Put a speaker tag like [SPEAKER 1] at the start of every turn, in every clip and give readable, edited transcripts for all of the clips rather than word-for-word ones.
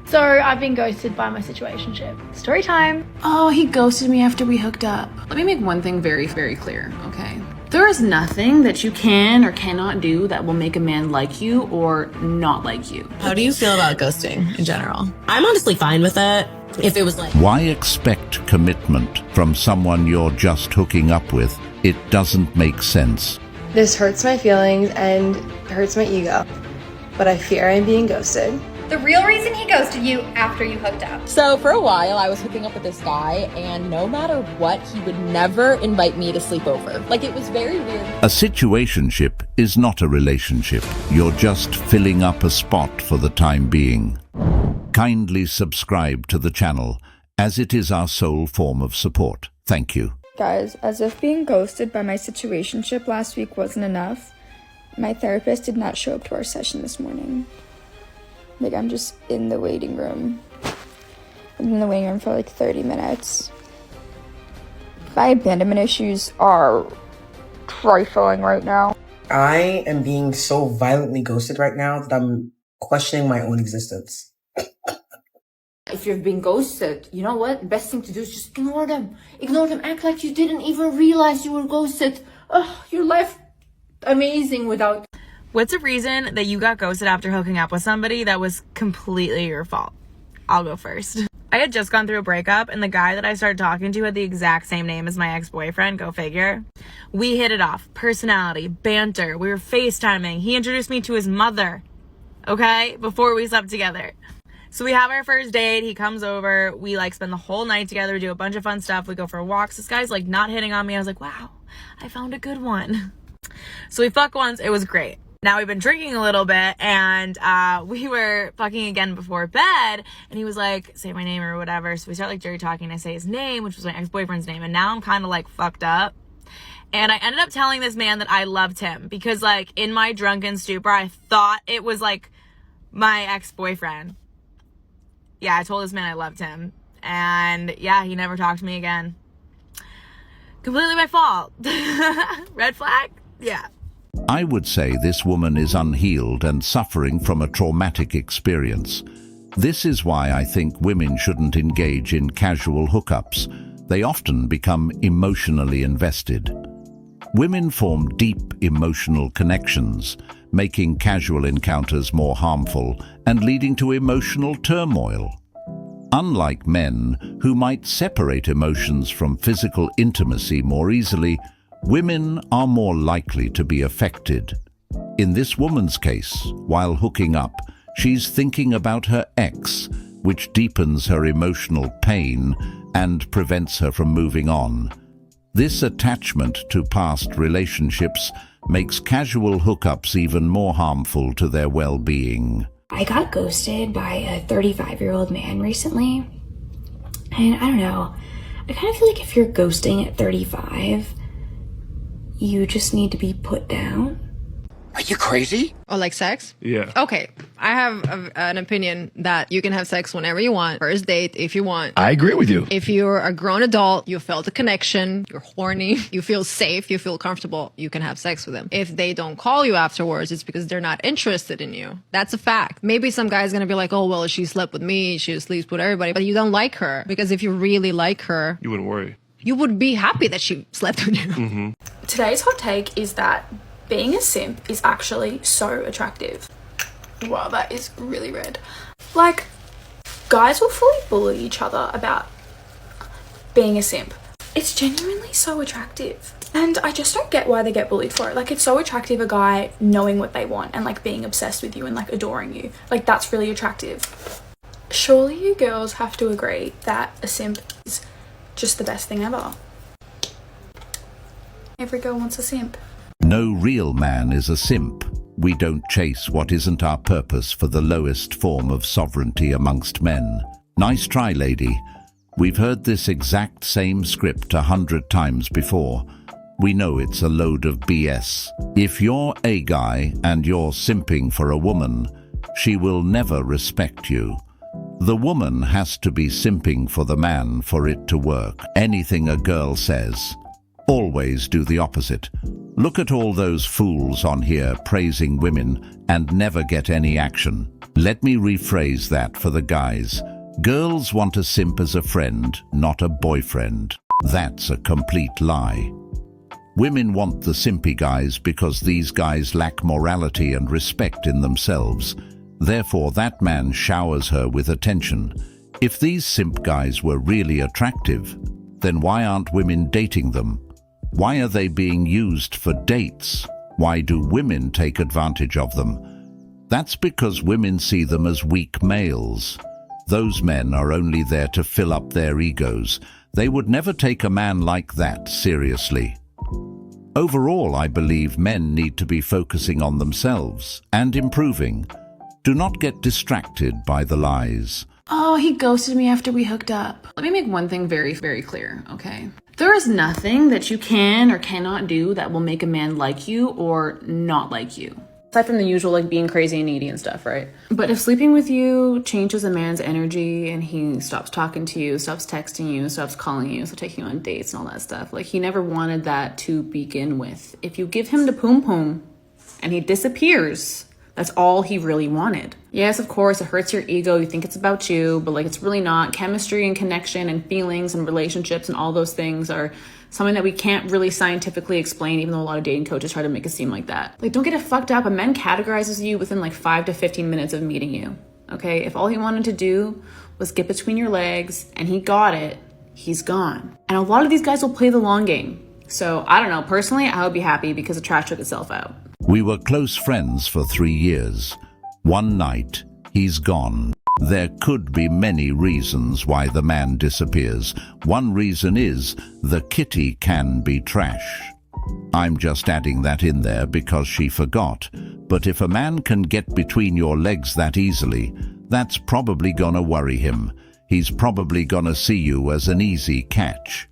[SPEAKER 1] So I've been ghosted by my situationship. Story time.
[SPEAKER 2] Oh, he ghosted me after we hooked up. Let me make one thing very, very clear, okay? There is nothing that you can or cannot do that will make a man like you or not like you.
[SPEAKER 3] How do you feel about ghosting in general? I'm honestly fine with it. If it was like...
[SPEAKER 4] Why expect commitment from someone you're just hooking up with? It doesn't make sense.
[SPEAKER 5] This hurts my feelings and hurts my ego, but I fear I'm being ghosted.
[SPEAKER 6] The real reason he ghosted you after you hooked up.
[SPEAKER 7] So for a while, I was hooking up with this guy, and no matter what, he would never invite me to sleep over. Like, it was very weird.
[SPEAKER 4] A situationship is not a relationship. You're just filling up a spot for the time being. Kindly subscribe to the channel, as it is our sole form of support. Thank you.
[SPEAKER 8] Guys, as if being ghosted by my situationship last week wasn't enough, my therapist did not show up to our session this morning. Like, I'm just in the waiting room. I've been in the waiting room for like 30 minutes. My abandonment issues are trifling right now.
[SPEAKER 9] I am being so violently ghosted right now that I'm questioning my own existence.
[SPEAKER 10] If you're being ghosted, you know what? The best thing to do is just ignore them. Ignore them. Act like you didn't even realize you were ghosted. Oh, your life amazing without...
[SPEAKER 11] What's a reason that you got ghosted after hooking up with somebody that was completely your fault? I'll go first. I had just gone through a breakup, and the guy that I started talking to had the exact same name as my ex-boyfriend. Go figure. We hit it off. Personality, banter. We were FaceTiming. He introduced me to his mother, okay, before we slept together. So we have our first date. He comes over. We like spend the whole night together. We do a bunch of fun stuff. We go for walks. This guy's like not hitting on me. I was like, wow, I found a good one. So we fucked once. It was great. Now we've been drinking a little bit, and we were fucking again before bed, and he was like, say my name or whatever. So we start like dirty talking, and I say his name, which was my ex-boyfriend's name, and now I'm kind of like fucked up. And I ended up telling this man that I loved him because like in my drunken stupor, I thought it was like my ex-boyfriend. Yeah, I told this man I loved him, and yeah, he never talked to me again. Completely my fault. Red flag? Yeah.
[SPEAKER 4] I would say this woman is unhealed and suffering from a traumatic experience. This is why I think women shouldn't engage in casual hookups. They often become emotionally invested. Women form deep emotional connections, making casual encounters more harmful and leading to emotional turmoil. Unlike men, who might separate emotions from physical intimacy more easily, women are more likely to be affected. In this woman's case, while hooking up, she's thinking about her ex, which deepens her emotional pain and prevents her from moving on. This attachment to past relationships makes casual hookups even more harmful to their well-being.
[SPEAKER 8] I got ghosted by a 35-year-old man recently, and I don't know, I kind of feel like if you're ghosting at 35, you just need to be put down.
[SPEAKER 12] Are you crazy?
[SPEAKER 13] Or like sex?
[SPEAKER 12] Yeah.
[SPEAKER 13] Okay, I have an opinion that you can have sex whenever you want. First date, if you want.
[SPEAKER 12] I agree with you.
[SPEAKER 13] If you're a grown adult, you felt a connection, you're horny, you feel safe, you feel comfortable, you can have sex with them. If they don't call you afterwards, it's because they're not interested in you. That's a fact. Maybe some guy's gonna be like, oh, well, she slept with me, she sleeps with everybody, but you don't like her. Because if you really like her,
[SPEAKER 12] You wouldn't worry.
[SPEAKER 13] you would be happy that she slept with you.
[SPEAKER 12] Mm-hmm.
[SPEAKER 1] Today's hot take is that being a simp is actually so attractive. Wow, that is really red. Like, guys will fully bully each other about being a simp. It's genuinely so attractive. And I just don't get why they get bullied for it. Like, it's so attractive, a guy knowing what they want and like being obsessed with you and like adoring you. Like, that's really attractive. Surely you girls have to agree that a simp is just the best thing ever. Every girl wants a simp.
[SPEAKER 4] No real man is a simp. We don't chase what isn't our purpose for the lowest form of sovereignty amongst men. Nice try, lady. We've heard this exact same script 100 times before. We know it's a load of BS. If you're a guy and you're simping for a woman, she will never respect you. The woman has to be simping for the man for it to work. Anything a girl says, always do the opposite. Look at all those fools on here praising women and never get any action. Let me rephrase that for the guys. Girls want a simp as a friend, not a boyfriend. That's a complete lie. Women want the simpy guys because these guys lack morality and respect in themselves. Therefore, that man showers her with attention. If these simp guys were really attractive, then why aren't women dating them? Why are they being used for dates? Why do women take advantage of them? That's because women see them as weak males. Those men are only there to fill up their egos. They would never take a man like that seriously. Overall, I believe men need to be focusing on themselves and improving. Do not get distracted by the lies.
[SPEAKER 2] Oh, he ghosted me after we hooked up. Let me make one thing very, very clear, okay? There is nothing that you can or cannot do that will make a man like you or not like you. Aside from the usual, like being crazy and needy and stuff, right? But if sleeping with you changes a man's energy and he stops talking to you, stops texting you, stops calling you, stops taking you on dates and all that stuff, like he never wanted that to begin with. If you give him the poom poom and he disappears, that's all he really wanted. Yes, of course, it hurts your ego. You think it's about you, but like it's really not. Chemistry and connection and feelings and relationships and all those things are something that we can't really scientifically explain, even though a lot of dating coaches try to make it seem like that. Like, don't get it fucked up. A man categorizes you within like 5 to 15 minutes of meeting you, okay? If all he wanted to do was get between your legs and he got it, he's gone. And a lot of these guys will play the long game. So I don't know, personally, I would be happy because the trash took itself out.
[SPEAKER 4] We were close friends for 3 years. One night, he's gone. There could be many reasons why the man disappears. One reason is the kitty can be trash. I'm just adding that in there because she forgot. But if a man can get between your legs that easily, that's probably gonna worry him. He's probably gonna see you as an easy catch.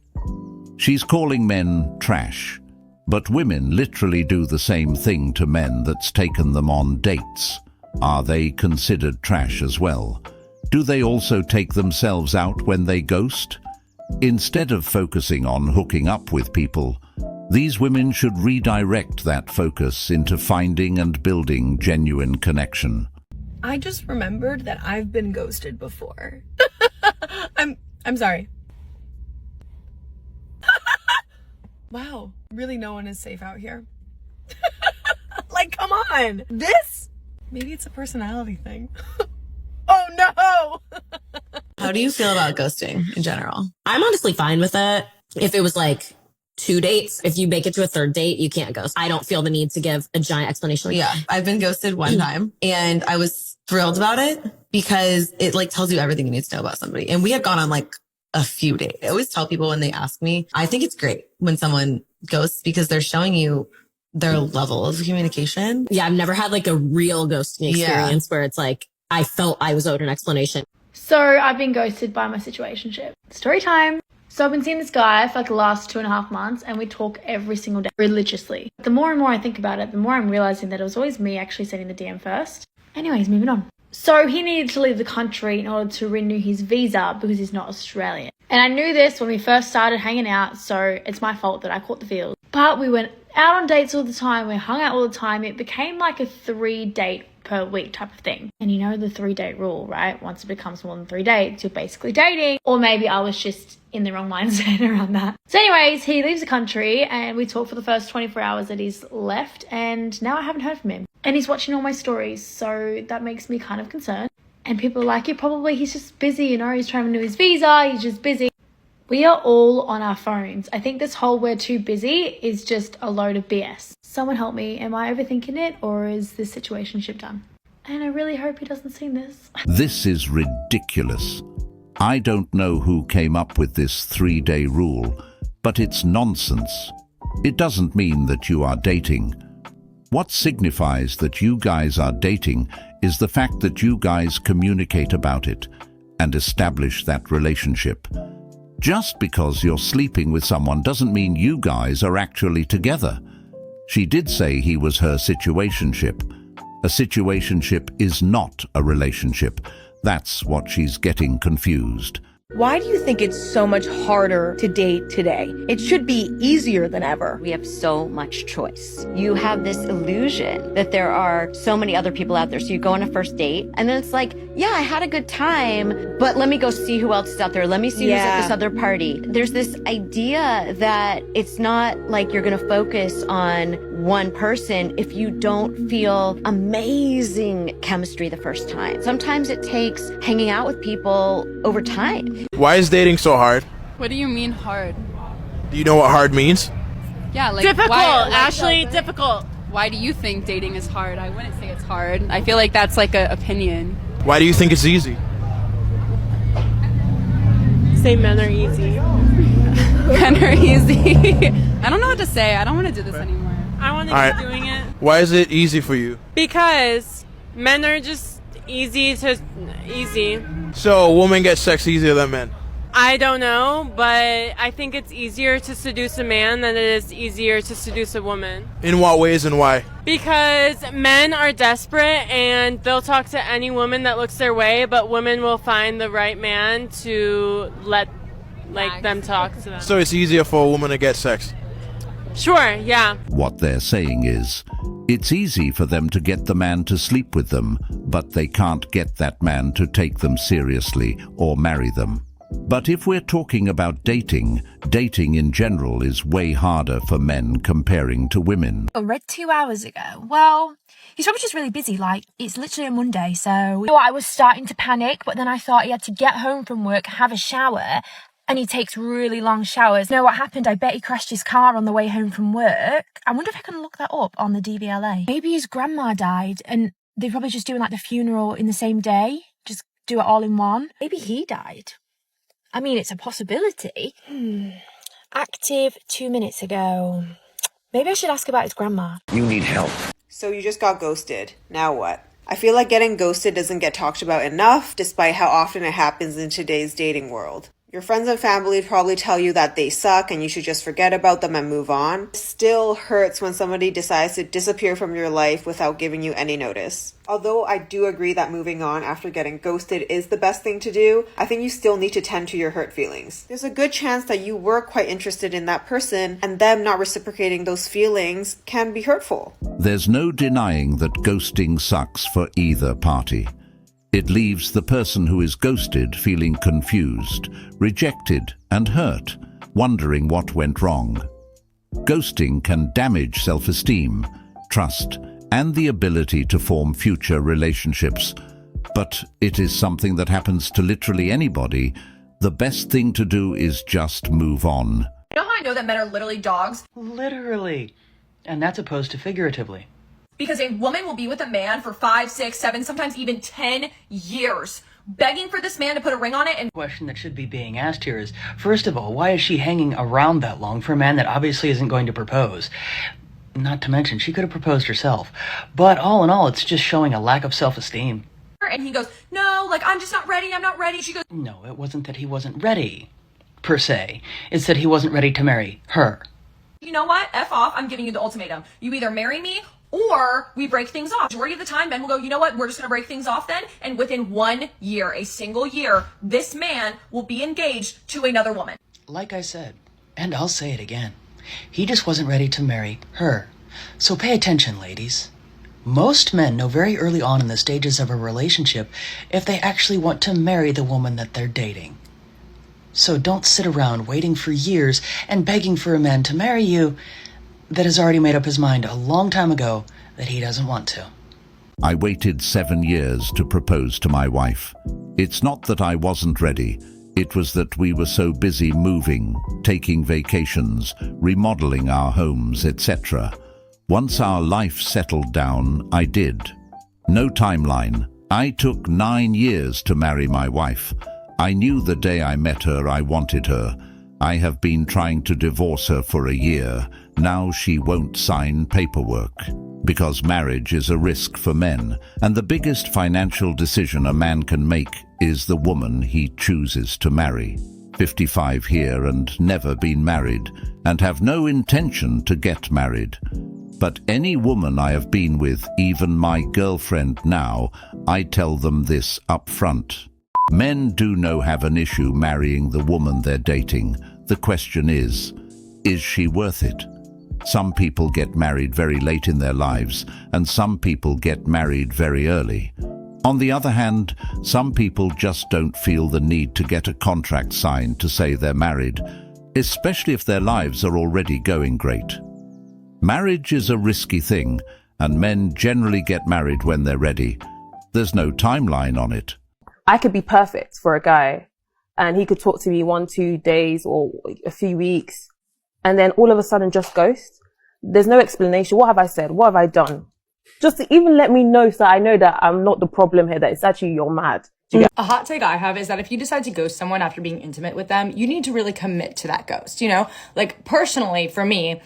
[SPEAKER 4] She's calling men trash. But women literally do the same thing to men that's taken them on dates. Are they considered trash as well? Do they also take themselves out when they ghost? Instead of focusing on hooking up with people, these women should redirect that focus into finding and building genuine connection.
[SPEAKER 14] I just remembered that I've been ghosted before. I'm sorry. Wow, really no one is safe out here. Like, come on. Maybe it's a personality thing. Oh no!
[SPEAKER 3] How do you feel about ghosting in general? I'm honestly fine with it. If it was like 2 dates, if you make it to a 3rd date, you can't ghost. I don't feel the need to give a giant explanation.
[SPEAKER 15] Yeah, I've been ghosted one time and I was thrilled about it because it like tells you everything you need to know about somebody. And we had gone on like a few dates. I always tell people when they ask me, I think it's great when someone ghosts because they're showing you their level of communication.
[SPEAKER 3] Yeah, I've never had like a real ghosting experience where it's like, I felt I was owed an explanation.
[SPEAKER 1] So I've been ghosted by my situationship. Story time. So I've been seeing this guy for like the last 2.5 months and we talk every single day religiously. The more and more I think about it, the more I'm realizing that it was always me actually sending the DM first. Anyways, moving on. So he needed to leave the country in order to renew his visa because he's not Australian. And I knew this when we first started hanging out, so it's my fault that I caught the feels. But we went out on dates all the time, we hung out all the time. It became like a 3-date per week type of thing. And you know the 3-date rule, right? Once it becomes more than 3 dates, you're basically dating. Or maybe I was just in the wrong mindset around that. So anyways, he leaves the country and we talk for the first 24 hours that he's left, and now I haven't heard from him. And he's watching all my stories, so that makes me kind of concerned. And people are like, yeah, he's just busy, you know, he's trying to renew his visa, he's just busy. We are all on our phones. I think this whole we're too busy is just a load of BS. Someone help me. Am I overthinking it or is this situationship done? And I really hope he doesn't see this.
[SPEAKER 4] This is ridiculous. I don't know who came up with this 3-day rule, but it's nonsense. It doesn't mean that you are dating. What signifies that you guys are dating is the fact that you guys communicate about it and establish that relationship. Just because you're sleeping with someone doesn't mean you guys are actually together. She did say he was her situationship. A situationship is not a relationship. That's what she's getting confused.
[SPEAKER 14] Why do you think it's so much harder to date today? It should be easier than ever.
[SPEAKER 16] We have so much choice. You have this illusion that there are so many other people out there. So you go on a first date and then it's like, yeah, I had a good time, but let me go see who else is out there. Let me see who's at this other party. There's this idea that it's not like you're going to focus on one person if you don't feel amazing chemistry the first time. Sometimes it takes hanging out with people over time.
[SPEAKER 17] Why is dating so hard?
[SPEAKER 18] What do you mean hard?
[SPEAKER 17] Do you know what hard means?
[SPEAKER 18] Yeah, like
[SPEAKER 11] difficult,
[SPEAKER 18] why,
[SPEAKER 11] Ashley, difficult.
[SPEAKER 18] Why do you think dating is hard? I wouldn't say it's hard. I feel like that's like an opinion.
[SPEAKER 17] Why do you think it's easy?
[SPEAKER 11] Say men are easy.
[SPEAKER 18] Men are easy. I don't know what to say. I don't want to do this anymore.
[SPEAKER 11] I want to
[SPEAKER 17] All
[SPEAKER 11] keep
[SPEAKER 17] right.
[SPEAKER 11] doing it
[SPEAKER 17] Why is it easy for you?
[SPEAKER 11] because men are just easy.
[SPEAKER 17] So women get sex easier than men.
[SPEAKER 11] I don't know, but I think it's easier to seduce a man than it is easier to seduce a woman.
[SPEAKER 17] In what ways and why?
[SPEAKER 11] Because men are desperate and they'll talk to any woman that looks their way, but women will find the right man to let them talk to them.
[SPEAKER 17] So it's easier for a woman to get sex.
[SPEAKER 11] Sure, yeah.
[SPEAKER 4] What they're saying is, it's easy for them to get the man to sleep with them, but they can't get that man to take them seriously or marry them. But if we're talking about dating in general is way harder for men comparing to women.
[SPEAKER 19] I read 2 hours ago. Well, he's probably just really busy, like, it's literally a Monday, so... I was starting to panic, but then I thought he had to get home from work, have a shower, and he takes really long showers. You know what happened? I bet he crashed his car on the way home from work. I wonder if I can look that up on the DVLA. Maybe his grandma died, and they're probably just doing, like, the funeral in the same day. Just do it all in one. Maybe he died. I mean, it's a possibility. Active 2 minutes ago. Maybe I should ask about his grandma.
[SPEAKER 12] You need help.
[SPEAKER 20] So you just got ghosted. Now what? I feel like getting ghosted doesn't get talked about enough, despite how often it happens in today's dating world. Your friends and family probably tell you that they suck and you should just forget about them and move on. It still hurts when somebody decides to disappear from your life without giving you any notice. Although I do agree that moving on after getting ghosted is the best thing to do, I think you still need to tend to your hurt feelings. There's a good chance that you were quite interested in that person, and them not reciprocating those feelings can be hurtful.
[SPEAKER 4] There's no denying that ghosting sucks for either party. It leaves the person who is ghosted feeling confused, rejected, and hurt, wondering what went wrong. Ghosting can damage self-esteem, trust, and the ability to form future relationships. But it is something that happens to literally anybody. The best thing to do is just move on.
[SPEAKER 21] You know how I know that men are literally dogs?
[SPEAKER 22] Literally. And that's opposed to figuratively.
[SPEAKER 21] Because a woman will be with a man for 5, 6, 7, sometimes even 10 years, begging for this man to put a ring on it. And
[SPEAKER 22] the question that should be being asked here is, first of all, why is she hanging around that long for a man that obviously isn't going to propose? Not to mention, she could have proposed herself. But all in all, it's just showing a lack of self-esteem.
[SPEAKER 21] And he goes, no, like, I'm just not ready, I'm not ready. She goes,
[SPEAKER 22] no, it wasn't that he wasn't ready, per se. It's that he wasn't ready to marry her.
[SPEAKER 21] You know what? F off, I'm giving you the ultimatum. You either marry me or we break things off. Majority of the time, men will go, you know what? We're just going to break things off then. And within 1 year, a single year, this man will be engaged to another woman.
[SPEAKER 22] Like I said, and I'll say it again, he just wasn't ready to marry her. So pay attention, ladies. Most men know very early on in the stages of a relationship if they actually want to marry the woman that they're dating. So don't sit around waiting for years and begging for a man to marry you that has already made up his mind a long time ago that he doesn't want to.
[SPEAKER 4] I waited 7 years to propose to my wife. It's not that I wasn't ready. It was that we were so busy moving, taking vacations, remodeling our homes, etc. Once our life settled down, I did. No timeline. I took 9 years to marry my wife. I knew the day I met her I wanted her. I have been trying to divorce her for a year. Now she won't sign paperwork. Because marriage is a risk for men, and the biggest financial decision a man can make is the woman he chooses to marry. 55 here and never been married, and have no intention to get married. But any woman I have been with, even my girlfriend now, I tell them this up front. Men do have an issue marrying the woman they're dating. The question is she worth it? Some people get married very late in their lives, and some people get married very early. On the other hand, some people just don't feel the need to get a contract signed to say they're married, especially if their lives are already going great. Marriage is a risky thing, and men generally get married when they're ready. There's no timeline on it.
[SPEAKER 5] I could be perfect for a guy, and he could talk to me 1-2 days or a few weeks, and then all of a sudden just ghost. There's no explanation. What have I said? What have I done? Just to even let me know so I know that I'm not the problem here, that it's actually you're mad.
[SPEAKER 6] A hot take I have is that if you decide to ghost someone after being intimate with them, you need to really commit to that ghost, you know? Like, personally, for me,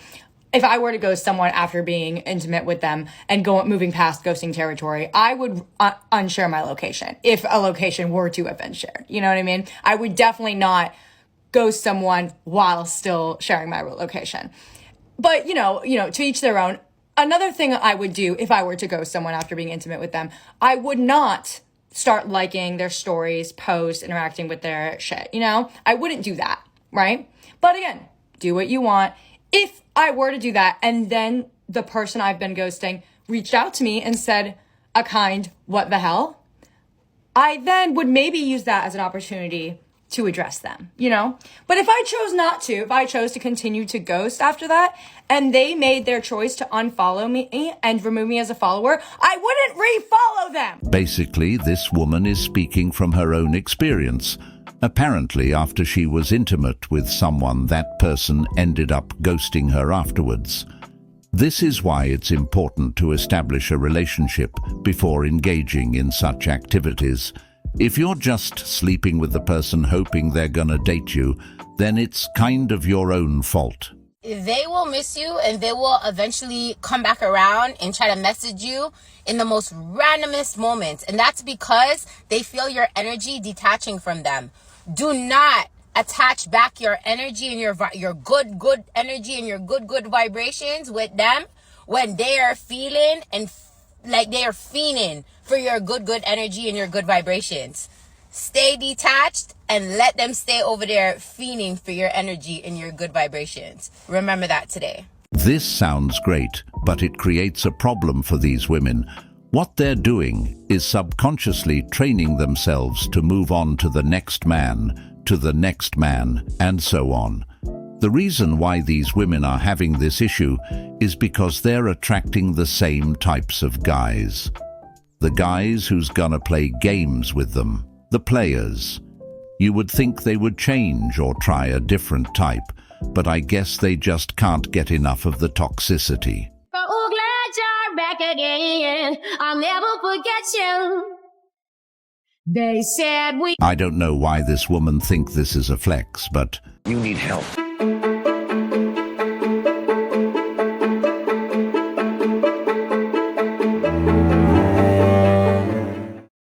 [SPEAKER 6] if I were to ghost someone after being intimate with them and moving past ghosting territory, I would unshare my location if a location were to have been shared. You know what I mean? I would definitely not ghost someone while still sharing my location. But, you know, to each their own. Another thing I would do if I were to ghost someone after being intimate with them, I would not start liking their stories, posts, interacting with their shit, you know? I wouldn't do that, right? But again, do what you want. If I were to do that and then the person I've been ghosting reached out to me and said a kind, what the hell? I then would maybe use that as an opportunity to address them, you know? But if I chose not to, if I chose to continue to ghost after that, and they made their choice to unfollow me and remove me as a follower, I wouldn't re-follow them.
[SPEAKER 4] Basically, this woman is speaking from her own experience. Apparently, after she was intimate with someone, that person ended up ghosting her afterwards. This is why it's important to establish a relationship before engaging in such activities. If you're just sleeping with the person hoping they're gonna date you, then it's kind of your own fault.
[SPEAKER 23] They will miss you and they will eventually come back around and try to message you in the most randomest moments. And that's because they feel your energy detaching from them. Do not attach back your energy and your good energy and your good vibrations with them when they are feeling and like they are fiending for your good energy and your good vibrations. Stay detached and let them stay over there fiending for your energy and your good vibrations. Remember that today.
[SPEAKER 4] This sounds great, but it creates a problem for these women. What they're doing is subconsciously training themselves to move on to the next man, and so on. The reason why these women are having this issue is because they're attracting the same types of guys. The guys who's gonna play games with them. The players. You would think they would change or try a different type, but I guess they just can't get enough of the toxicity.
[SPEAKER 24] Oh, glad you're back again. I'll never forget you. They said we...
[SPEAKER 4] I don't know why this woman thinks this is a flex, but...
[SPEAKER 12] You need help.